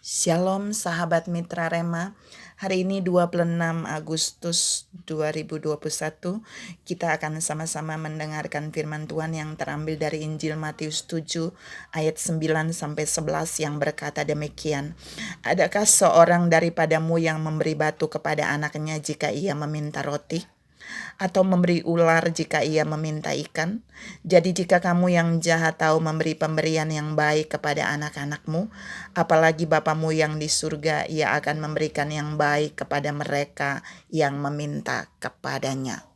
Shalom sahabat Mitra Rema. Hari ini 26 Agustus 2021 kita akan sama-sama mendengarkan firman Tuhan yang terambil dari Injil Matius 7 ayat 9 sampai 11 yang berkata demikian. Adakah seorang daripadamu yang memberi batu kepada anaknya jika ia meminta roti? Atau memberi ular jika ia meminta ikan? Jadi jika kamu yang jahat tahu memberi pemberian yang baik kepada anak-anakmu, apalagi Bapamu yang di surga, ia akan memberikan yang baik kepada mereka yang meminta kepadanya.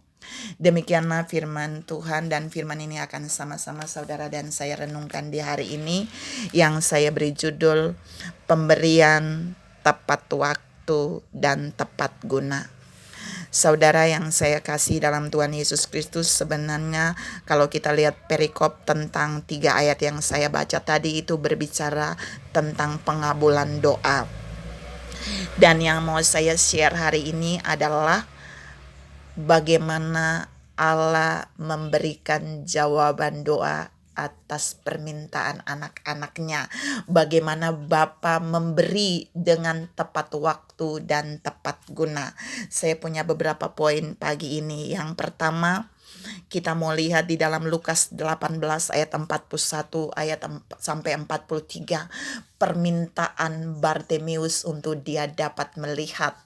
Demikianlah firman Tuhan, dan firman ini akan sama-sama saudara dan saya renungkan di hari ini, yang saya beri judul pemberian tepat waktu dan tepat guna. Saudara yang saya kasih dalam Tuhan Yesus Kristus, sebenarnya kalau kita lihat perikop tentang 3 ayat yang saya baca tadi itu berbicara tentang pengabulan doa. Dan yang mau saya share hari ini adalah bagaimana Allah memberikan jawaban doa atas permintaan anak-anaknya. Bagaimana Bapa memberi dengan tepat waktu dan tepat guna. Saya punya beberapa poin pagi ini. Yang pertama, kita mau lihat di dalam Lukas 18 ayat 41 sampai 43, permintaan Bartimeus untuk dia dapat melihat.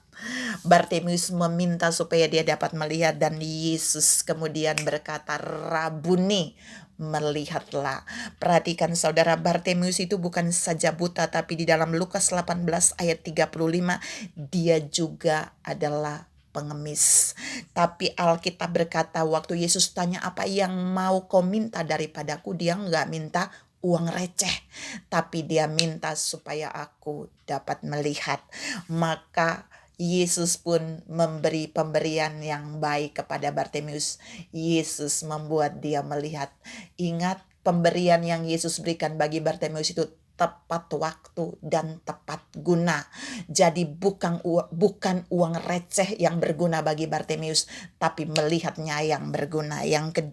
Bartimeus meminta supaya dia dapat melihat, dan Yesus kemudian berkata, "Rabuni, melihatlah." Perhatikan saudara, Bartimeus itu bukan saja buta, tapi di dalam Lukas 18 ayat 35 dia juga adalah pengemis. Tapi Alkitab berkata waktu Yesus tanya, "Apa yang mau kau minta daripadaku?" Dia nggak minta uang receh, tapi dia minta supaya aku dapat melihat. Maka Yesus pun memberi pemberian yang baik kepada Bartimeus. Yesus membuat dia melihat. Ingat, pemberian yang Yesus berikan bagi Bartimeus itu tepat waktu dan tepat guna. Jadi bukan uang receh yang berguna bagi Bartimeus, tapi melihatnya yang berguna. Yang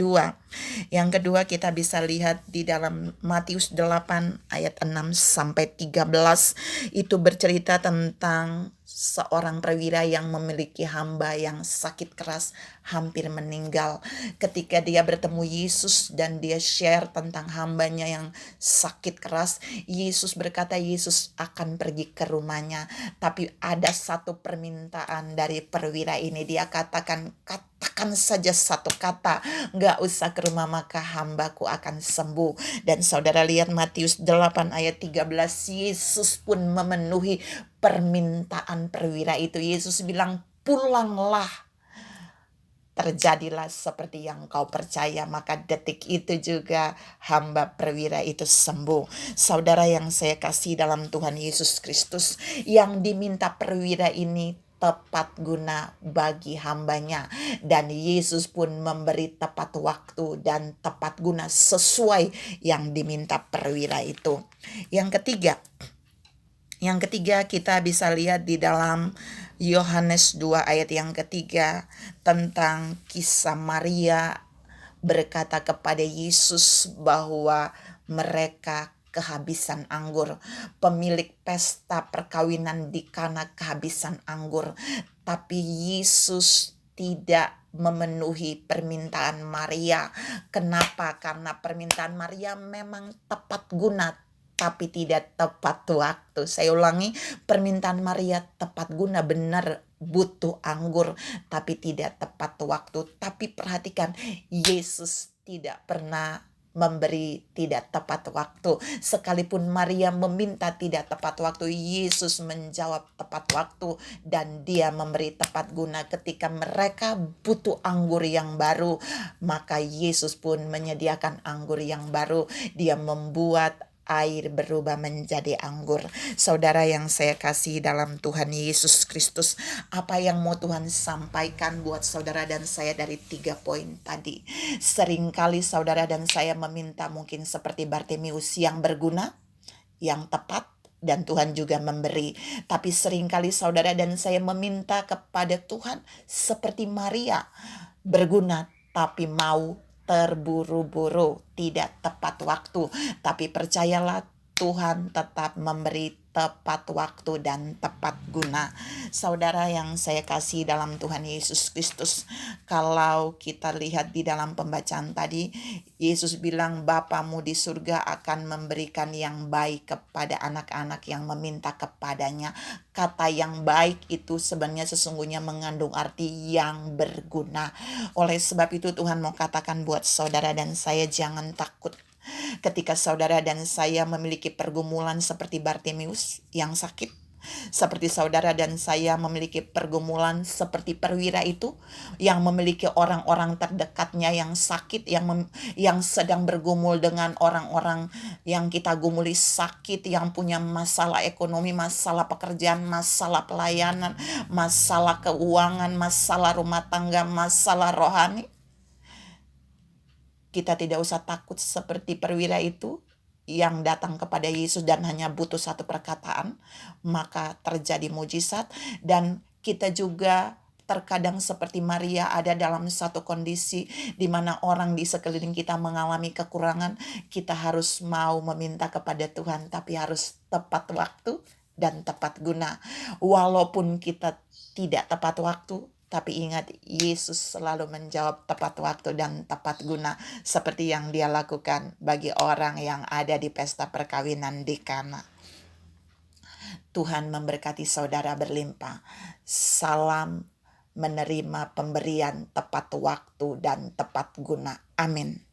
kedua kita bisa lihat di dalam Matius 8 ayat 6 sampai 13, itu bercerita tentang seorang perwira yang memiliki hamba yang sakit keras, hampir meninggal. Ketika dia bertemu Yesus dan dia share tentang hambanya yang sakit keras, Yesus berkata Yesus akan pergi ke rumahnya. Tapi ada satu permintaan dari perwira ini. Dia katakan saja satu kata, "Gak usah ke rumah, maka hambaku akan sembuh." Dan saudara lihat Matius 8 ayat 13, Yesus pun memenuhi permintaan perwira itu. Yesus bilang, "Pulanglah, terjadilah seperti yang kau percaya." Maka detik itu juga hamba perwira itu sembuh. Saudara yang saya kasih dalam Tuhan Yesus Kristus, yang diminta perwira ini tepat guna bagi hambanya, dan Yesus pun memberi tepat waktu dan tepat guna sesuai yang diminta perwira itu. Yang ketiga kita bisa lihat di dalam Yohanes 2 ayat yang ketiga tentang kisah Maria berkata kepada Yesus bahwa mereka kehabisan anggur. Pemilik pesta perkawinan di Kana kehabisan anggur. Tapi Yesus tidak memenuhi permintaan Maria. Kenapa? Karena permintaan Maria memang tepat guna, tapi tidak tepat waktu. Saya ulangi, permintaan Maria tepat guna, benar butuh anggur, tapi tidak tepat waktu. Tapi perhatikan, Yesus tidak pernah memberi tidak tepat waktu. Sekalipun Maria meminta tidak tepat waktu, Yesus menjawab tepat waktu, dan dia memberi tepat guna. Ketika mereka butuh anggur yang baru, maka Yesus pun menyediakan anggur yang baru. Dia membuat air berubah menjadi anggur. Saudara yang saya kasih dalam Tuhan Yesus Kristus, apa yang mau Tuhan sampaikan buat saudara dan saya dari 3 poin tadi? Seringkali saudara dan saya meminta mungkin seperti Bartimeus yang berguna, yang tepat, dan Tuhan juga memberi. Tapi seringkali saudara dan saya meminta kepada Tuhan seperti Maria, berguna tapi mau terburu-buru, tidak tepat waktu. Tapi percayalah, Tuhan tetap memberi tepat waktu dan tepat guna. Saudara yang saya kasih dalam Tuhan Yesus Kristus, kalau kita lihat di dalam pembacaan tadi, Yesus bilang Bapamu di surga akan memberikan yang baik kepada anak-anak yang meminta kepadanya. Kata yang baik itu sebenarnya sesungguhnya mengandung arti yang berguna. Oleh sebab itu Tuhan mau katakan buat saudara dan saya, jangan takut. Ketika saudara dan saya memiliki pergumulan seperti Bartimeus yang sakit, seperti saudara dan saya memiliki pergumulan seperti perwira itu, yang memiliki orang-orang terdekatnya yang sakit, yang sedang bergumul dengan orang-orang yang kita gumuli sakit, yang punya masalah ekonomi, masalah pekerjaan, masalah pelayanan, masalah keuangan, masalah rumah tangga, masalah rohani. Kita tidak usah takut seperti perwira itu yang datang kepada Yesus dan hanya butuh satu perkataan, maka terjadi mujizat. Dan kita juga terkadang seperti Maria ada dalam satu kondisi di mana orang di sekeliling kita mengalami kekurangan. Kita harus mau meminta kepada Tuhan, tapi harus tepat waktu dan tepat guna. Walaupun kita tidak tepat waktu, tapi ingat, Yesus selalu menjawab tepat waktu dan tepat guna, seperti yang Dia lakukan bagi orang yang ada di pesta perkawinan di Kana. Tuhan memberkati saudara berlimpah. Salam menerima pemberian tepat waktu dan tepat guna. Amin.